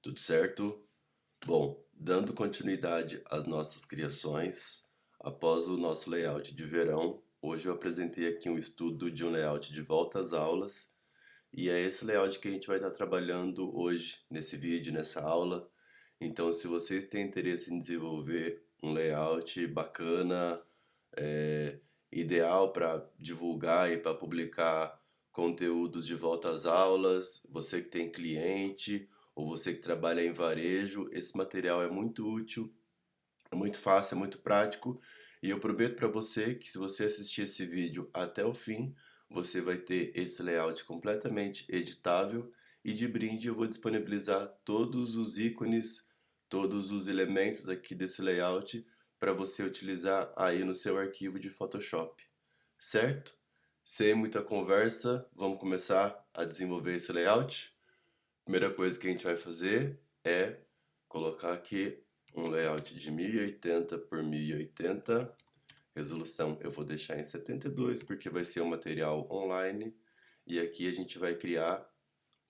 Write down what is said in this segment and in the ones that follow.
Tudo certo? Bom, dando continuidade às nossas criações, após o nosso layout de verão, hoje eu apresentei aqui um estudo de um layout de volta às aulas, e é esse layout que a gente vai estar trabalhando hoje, nesse vídeo, nessa aula. Então, se vocês têm interesse em desenvolver um layout bacana, é, ideal para divulgar e para publicar conteúdos de volta às aulas, você que tem cliente ou você que trabalha em varejo, esse material é muito útil, é muito fácil, é muito prático e eu prometo para você que se você assistir esse vídeo até o fim, você vai ter esse layout completamente editável e de brinde eu vou disponibilizar todos os ícones, todos os elementos aqui desse layout para você utilizar aí no seu arquivo de Photoshop, certo? Sem muita conversa, vamos começar a desenvolver esse layout? Primeira coisa que a gente vai fazer é colocar aqui um layout de 1080 por 1080. Resolução eu vou deixar em 72 porque vai ser um material online. E aqui a gente vai criar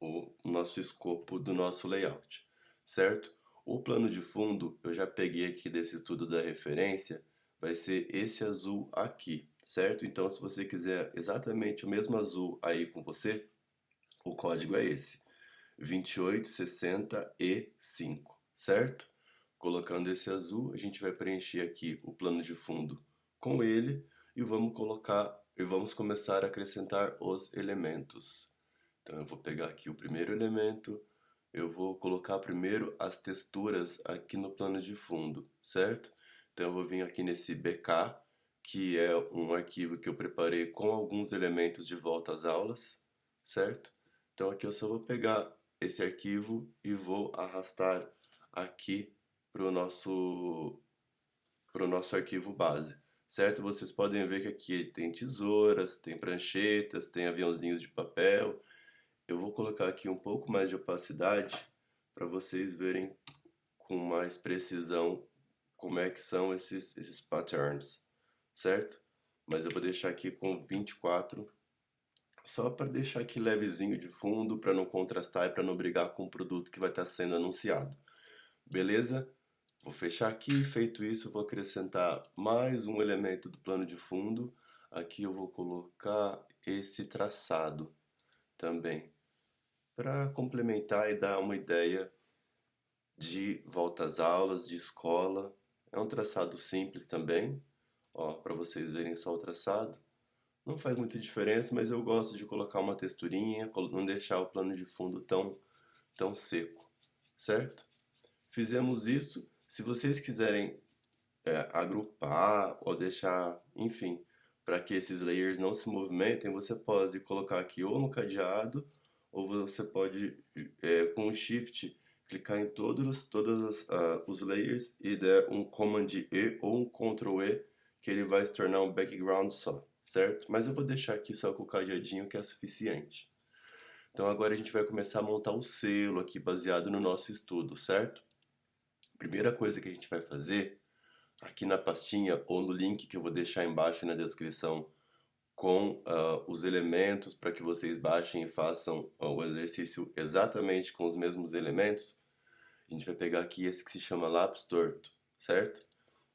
o nosso escopo do nosso layout, certo? O plano de fundo eu já peguei aqui desse estudo da referência, vai ser esse azul aqui, certo? Então se você quiser exatamente o mesmo azul aí com você, o código é esse. 2865, certo? Colocando esse azul, a gente vai preencher aqui o plano de fundo com ele e vamos começar a acrescentar os elementos. Então eu vou pegar aqui o primeiro elemento, eu vou colocar primeiro as texturas aqui no plano de fundo, certo? Então eu vou vir aqui nesse BK, que é um arquivo que eu preparei com alguns elementos de volta às aulas, certo? Então aqui eu só vou pegar esse arquivo e vou arrastar aqui para o nosso arquivo base, certo? Vocês podem ver que aqui tem tesouras, tem pranchetas, tem aviãozinhos de papel. Eu vou colocar aqui um pouco mais de opacidade para vocês verem com mais precisão como é que são esses patterns, certo? Mas eu vou deixar aqui com 24 só para deixar aqui levezinho de fundo, para não contrastar e para não brigar com o produto que vai estar sendo anunciado. Beleza? Vou fechar aqui, feito isso, eu vou acrescentar mais um elemento do plano de fundo. Aqui eu vou colocar esse traçado também, para complementar e dar uma ideia de volta às aulas, de escola. É um traçado simples também, ó, para vocês verem só o traçado. Não faz muita diferença, mas eu gosto de colocar uma texturinha, não deixar o plano de fundo tão seco, certo? Fizemos isso. Se vocês quiserem agrupar ou deixar, enfim, para que esses layers não se movimentem, você pode colocar aqui ou no cadeado, ou você pode, com o Shift, clicar em os layers e der um Command E ou um Ctrl E, que ele vai se tornar um background só, certo? Mas eu vou deixar aqui só com o cadeadinho que é suficiente. Então agora a gente vai começar a montar o selo aqui baseado no nosso estudo, certo? Primeira coisa que a gente vai fazer aqui na pastinha ou no link que eu vou deixar embaixo na descrição com os elementos para que vocês baixem e façam o exercício exatamente com os mesmos elementos, a gente vai pegar aqui esse que se chama lápis torto, certo?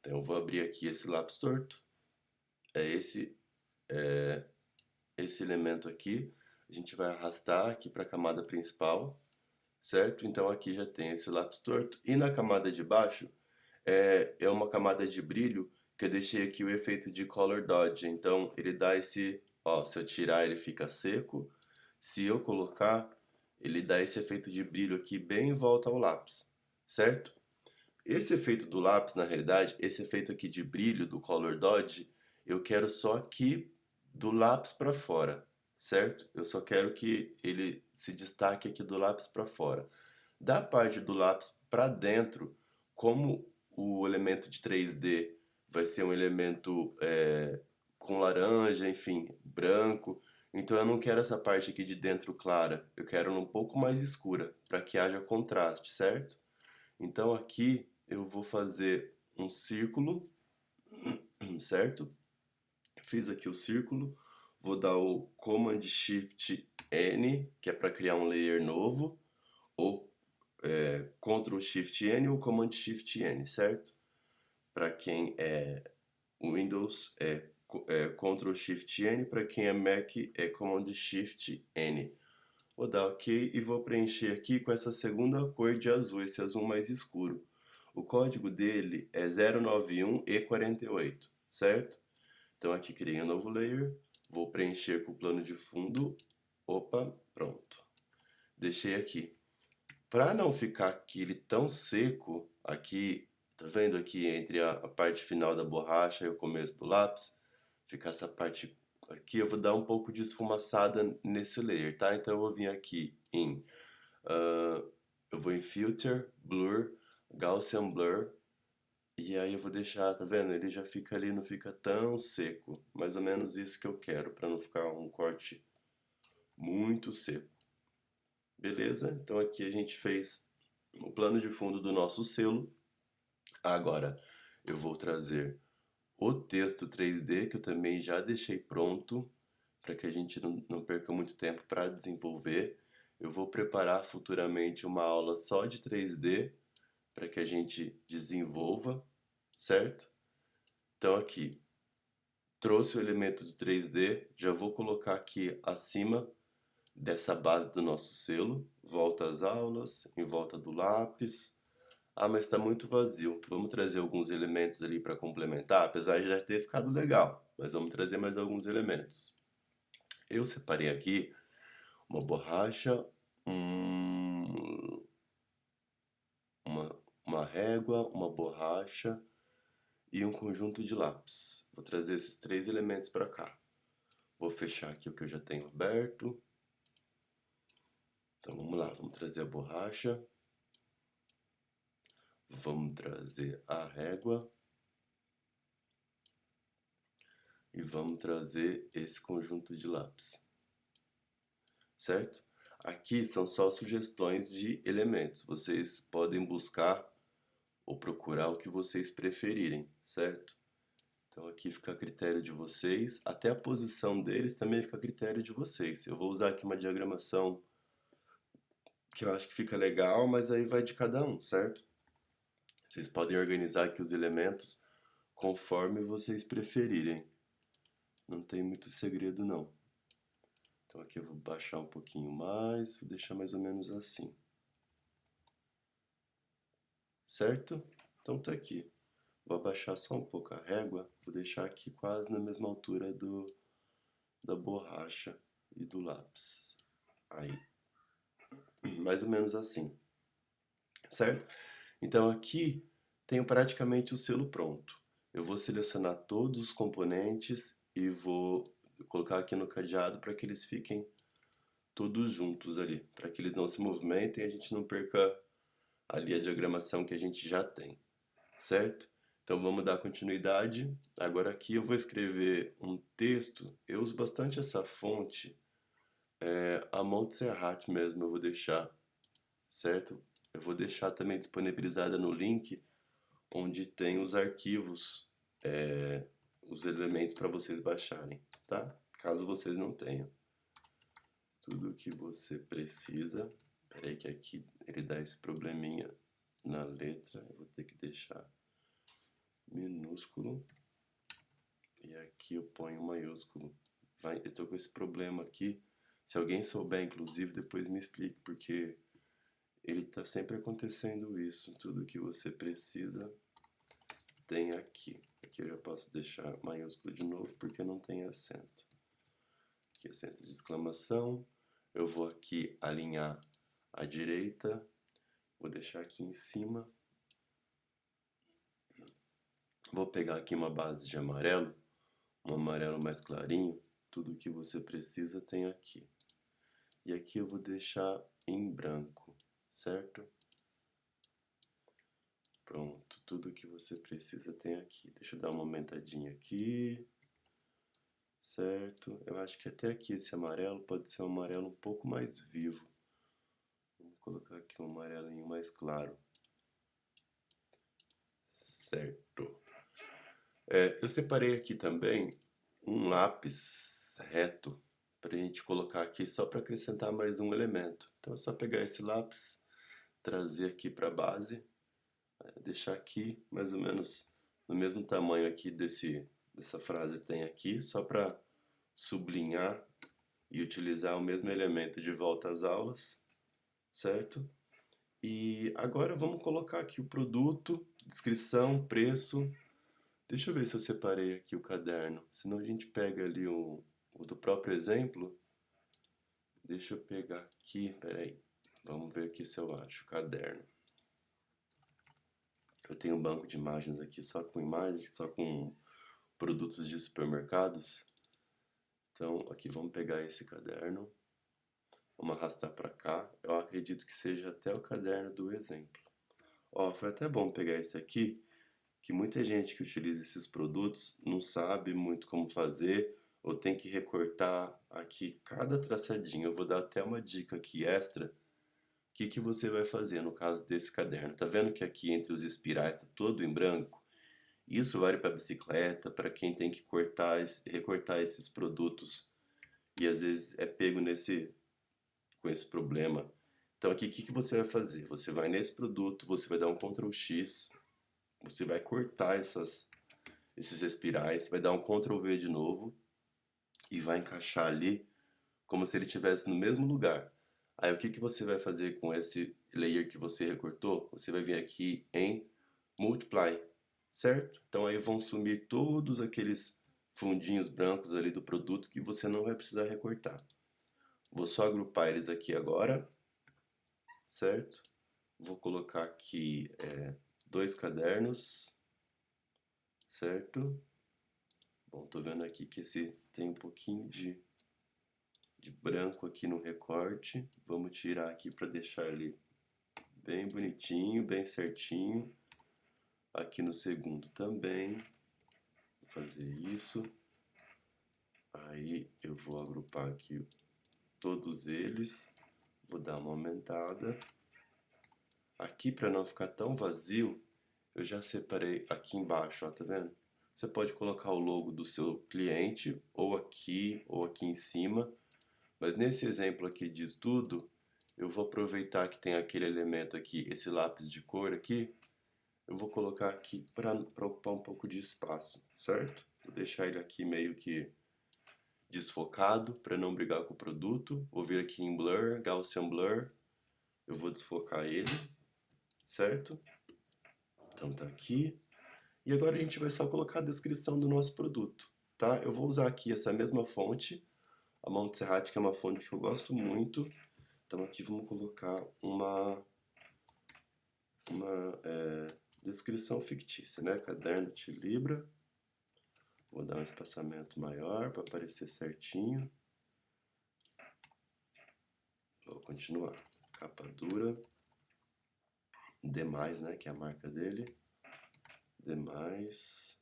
Então eu vou abrir aqui esse lápis torto, é esse elemento aqui, a gente vai arrastar aqui para a camada principal, certo? Então aqui já tem esse lápis torto e na camada de baixo é uma camada de brilho que eu deixei aqui o efeito de Color Dodge. Então ele dá esse, ó, se eu tirar ele fica seco, se eu colocar ele dá esse efeito de brilho aqui bem em volta ao lápis, certo? Esse efeito do lápis, na realidade, esse efeito aqui de brilho do Color Dodge, eu quero só aqui do lápis para fora, certo? Eu só quero que ele se destaque aqui do lápis para fora. Da parte do lápis para dentro, como o elemento de 3D vai ser um elemento com laranja, enfim, branco, então eu não quero essa parte aqui de dentro clara, eu quero um pouco mais escura, para que haja contraste, certo? Então aqui eu vou fazer um círculo, certo? Fiz aqui o círculo, vou dar o Command Shift N, que é para criar um layer novo, ou Ctrl Shift N ou Command Shift N, certo? Para quem é Windows é Ctrl Shift N, para quem é Mac é Command Shift N. Vou dar OK e vou preencher aqui com essa segunda cor de azul, esse azul mais escuro. O código dele é 091E48, certo? Então aqui criei um novo layer, vou preencher com o plano de fundo. Opa, pronto. Deixei aqui. Para não ficar aquele tão seco, aqui, tá vendo aqui entre a parte final da borracha e o começo do lápis? Ficar essa parte aqui, eu vou dar um pouco de esfumaçada nesse layer, tá? Então eu vou vir aqui eu vou em Filter, Blur, Gaussian Blur, e aí eu vou deixar, tá vendo? Ele já fica ali, não fica tão seco. Mais ou menos isso que eu quero, para não ficar um corte muito seco. Beleza? Então aqui a gente fez o plano de fundo do nosso selo. Agora eu vou trazer o texto 3D, que eu também já deixei pronto, para que a gente não perca muito tempo para desenvolver. Eu vou preparar futuramente uma aula só de 3D, para que a gente desenvolva, certo? Então aqui, trouxe o elemento do 3D, já vou colocar aqui acima dessa base do nosso selo, volta às aulas, em volta do lápis. Ah, mas está muito vazio. Vamos trazer alguns elementos ali para complementar, apesar de já ter ficado legal, mas vamos trazer mais alguns elementos. Eu separei aqui uma borracha, uma régua, uma borracha e um conjunto de lápis. Vou trazer esses três elementos para cá. Vou fechar aqui o que eu já tenho aberto. Então vamos lá, vamos trazer a borracha. Vamos trazer a régua. E vamos trazer esse conjunto de lápis. Certo? Aqui são só sugestões de elementos. Vocês podem buscar ou procurar o que vocês preferirem, certo? Então aqui fica a critério de vocês. Até a posição deles também fica a critério de vocês. Eu vou usar aqui uma diagramação que eu acho que fica legal, mas aí vai de cada um, certo? Vocês podem organizar aqui os elementos conforme vocês preferirem. Não tem muito segredo não. Então aqui eu vou baixar um pouquinho mais, vou deixar mais ou menos assim. Certo? Então tá aqui. Vou abaixar só um pouco a régua, vou deixar aqui quase na mesma altura da borracha e do lápis. Aí. Mais ou menos assim. Certo? Então aqui tenho praticamente o selo pronto. Eu vou selecionar todos os componentes e vou colocar aqui no cadeado para que eles fiquem todos juntos ali, para que eles não se movimentem e a gente não perca ali a diagramação que a gente já tem, certo? Então vamos dar continuidade. Agora aqui eu vou escrever um texto. Eu uso bastante essa fonte, a Montserrat mesmo eu vou deixar, certo? Eu vou deixar também disponibilizada no link onde tem os arquivos, os elementos para vocês baixarem, tá? Caso vocês não tenham. Tudo o que você precisa. Peraí que aqui ele dá esse probleminha na letra. Eu vou ter que deixar minúsculo. E aqui eu ponho maiúsculo. Eu tô com esse problema aqui. Se alguém souber, inclusive, depois me explique, porque ele tá sempre acontecendo isso. Tudo que você precisa tem aqui. Aqui eu já posso deixar maiúsculo de novo, porque não tem acento. Aqui acento de exclamação. Eu vou aqui alinhar à direita. Vou deixar aqui em cima. Vou pegar aqui uma base de amarelo. Um amarelo mais clarinho. Tudo que você precisa tem aqui. E aqui eu vou deixar em branco, certo? Pronto, tudo que você precisa tem aqui. Deixa eu dar uma aumentadinha aqui. Certo? Eu acho que até aqui esse amarelo pode ser um amarelo um pouco mais vivo. Vamos colocar aqui um amarelinho mais claro. Certo. Eu separei aqui também um lápis reto para a gente colocar aqui só para acrescentar mais um elemento. Então é só pegar esse lápis, trazer aqui para a base, deixar aqui mais ou menos no mesmo tamanho aqui dessa frase tem aqui, só para sublinhar e utilizar o mesmo elemento de volta às aulas, certo? E agora vamos colocar aqui o produto, descrição, preço. Deixa eu ver se eu separei aqui o caderno, senão a gente pega ali o do próprio exemplo. Deixa eu pegar aqui, peraí, vamos ver aqui se eu acho o caderno. Eu tenho um banco de imagens aqui só com imagens, só com produtos de supermercados. Então aqui vamos pegar esse caderno, vamos arrastar para cá. Eu acredito que seja até o caderno do exemplo. Ó, foi até bom pegar esse aqui, que muita gente que utiliza esses produtos não sabe muito como fazer, ou tem que recortar aqui cada traçadinho. Eu vou dar até uma dica aqui extra. O que você vai fazer no caso desse caderno? Tá vendo que aqui entre os espirais está todo em branco? Isso vale para bicicleta, para quem tem que recortar esses produtos e às vezes é pego com esse problema. Então aqui o que você vai fazer? Você vai nesse produto, você vai dar um Ctrl X, você vai cortar esses espirais, vai dar um Ctrl V de novo e vai encaixar ali como se ele estivesse no mesmo lugar. Aí o que você vai fazer com esse layer que você recortou? Você vai vir aqui em Multiply, certo? Então aí vão sumir todos aqueles fundinhos brancos ali do produto que você não vai precisar recortar. Vou só agrupar eles aqui agora, certo? Vou colocar aqui 2 cadernos, certo? Bom, tô vendo aqui que esse tem um pouquinho de branco aqui no recorte. Vamos tirar aqui para deixar ele bem bonitinho, bem certinho. Aqui no segundo também. Vou fazer isso. Aí eu vou agrupar aqui todos eles. Vou dar uma aumentada. Aqui para não ficar tão vazio, eu já separei aqui embaixo, ó, tá vendo? Você pode colocar o logo do seu cliente ou aqui em cima. Mas nesse exemplo aqui de estudo, eu vou aproveitar que tem aquele elemento aqui, esse lápis de cor aqui, eu vou colocar aqui para ocupar um pouco de espaço, certo? Vou deixar ele aqui meio que desfocado para não brigar com o produto. Vou vir aqui em Blur, Gaussian Blur, eu vou desfocar ele, certo? Então tá aqui. E agora a gente vai só colocar a descrição do nosso produto, tá? Eu vou usar aqui essa mesma fonte, a Montserrat, que é uma fonte que eu gosto muito. Então aqui vamos colocar uma descrição fictícia, né? Caderno de Libra. Vou dar um espaçamento maior para aparecer certinho. Vou continuar. Capa dura. Demais, né? Que é a marca dele. Demais.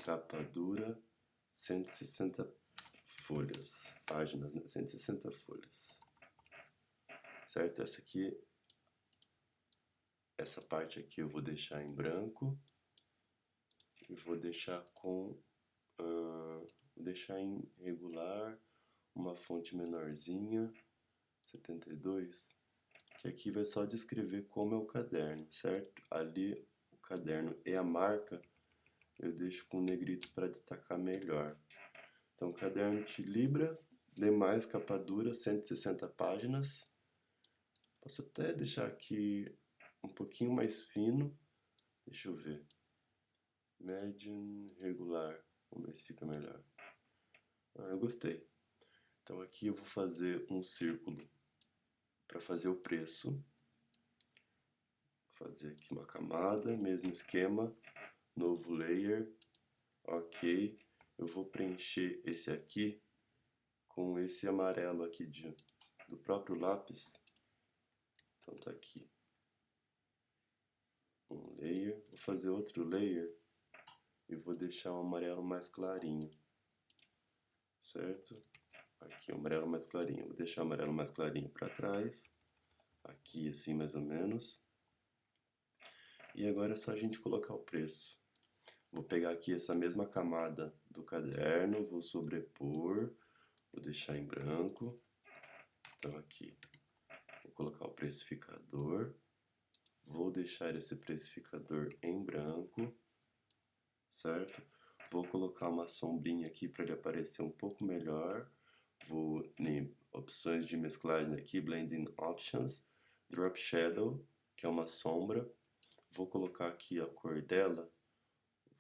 Capa dura. 160 folhas. Páginas, né? 160 folhas. Certo? Essa parte aqui eu vou deixar em branco. E vou deixar vou deixar em regular, uma fonte menorzinha, 72, que aqui vai só descrever como é o caderno, certo? Ali o caderno e a marca eu deixo com negrito para destacar melhor. Então, caderno de Libra, demais capa dura, 160 páginas. Posso até deixar aqui um pouquinho mais fino, deixa eu ver. Medium, regular, vamos ver se fica melhor. Eu gostei. Então aqui eu vou fazer um círculo para fazer o preço. Vou fazer aqui uma camada, mesmo esquema, novo layer, ok. Eu vou preencher esse aqui com esse amarelo aqui do próprio lápis. Então tá aqui. Um layer, vou fazer outro layer e vou deixar o amarelo mais clarinho, certo? Aqui o amarelo mais clarinho, vou deixar o amarelo mais clarinho para trás, aqui assim mais ou menos. E agora é só a gente colocar o preço. Vou pegar aqui essa mesma camada do caderno, vou sobrepor, vou deixar em branco. Então aqui, vou colocar o precificador. Vou deixar esse precificador em branco, certo? Vou colocar uma sombrinha aqui para ele aparecer um pouco melhor. Vou em opções de mesclagem aqui, Blending Options, Drop Shadow, que é uma sombra. Vou colocar aqui a cor dela,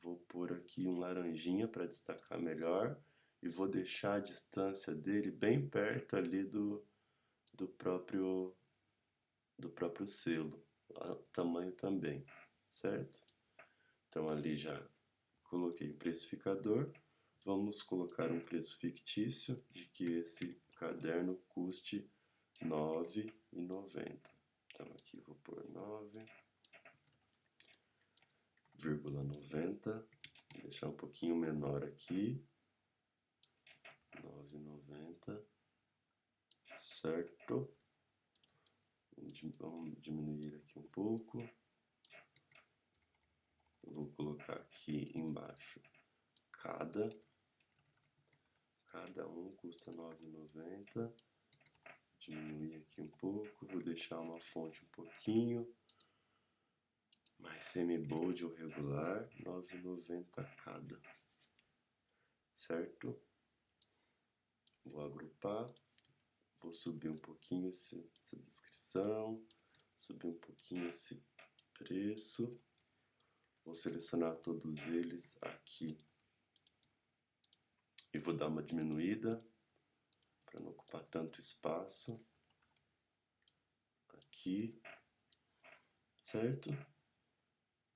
vou pôr aqui um laranjinha para destacar melhor e vou deixar a distância dele bem perto ali do próprio selo, o tamanho também, certo? Então ali já coloquei o precificador, vamos colocar um preço fictício de que esse caderno custe R$ 9,90. Então aqui vou pôr 9,90, vou deixar um pouquinho menor aqui, 9,90, certo? Vamos diminuir aqui um pouco. Vou colocar aqui embaixo cada um custa R$ 9,90. Diminuir aqui um pouco, vou deixar uma fonte um pouquinho mais semi-bold ou regular, R$ 9,90 cada, certo? Vou agrupar, vou subir um pouquinho essa descrição, subir um pouquinho esse preço, vou selecionar todos eles aqui e vou dar uma diminuída para não ocupar tanto espaço aqui, certo?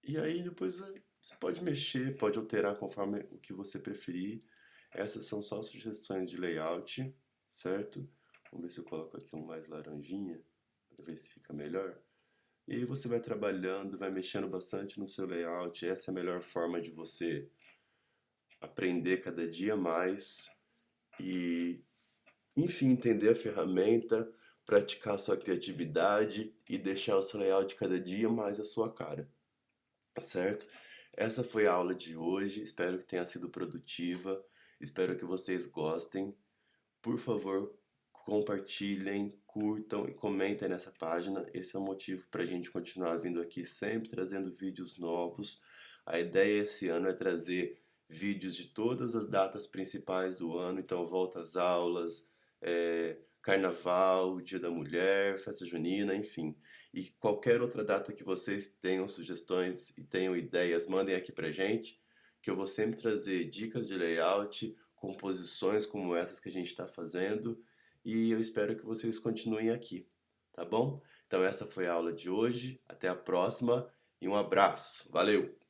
E aí depois você pode mexer, pode alterar conforme o que você preferir. Essas são só sugestões de layout, certo? Vamos ver se eu coloco aqui um mais laranjinha, para ver se fica melhor. E aí você vai trabalhando, vai mexendo bastante no seu layout. Essa é a melhor forma de você aprender cada dia mais e, enfim, entender a ferramenta, praticar a sua criatividade e deixar o seu layout cada dia mais a sua cara, certo? Essa foi a aula de hoje, espero que tenha sido produtiva, espero que vocês gostem. Por favor, compartilhem, curtam e comentem nessa página. Esse é o motivo para a gente continuar vindo aqui sempre trazendo vídeos novos. A ideia esse ano é trazer vídeos de todas as datas principais do ano, então volta às aulas, Carnaval, Dia da Mulher, Festa Junina, enfim. E qualquer outra data que vocês tenham sugestões e tenham ideias, mandem aqui pra gente, que eu vou sempre trazer dicas de layout, composições como essas que a gente está fazendo, e eu espero que vocês continuem aqui, tá bom? Então essa foi a aula de hoje, até a próxima e um abraço, valeu!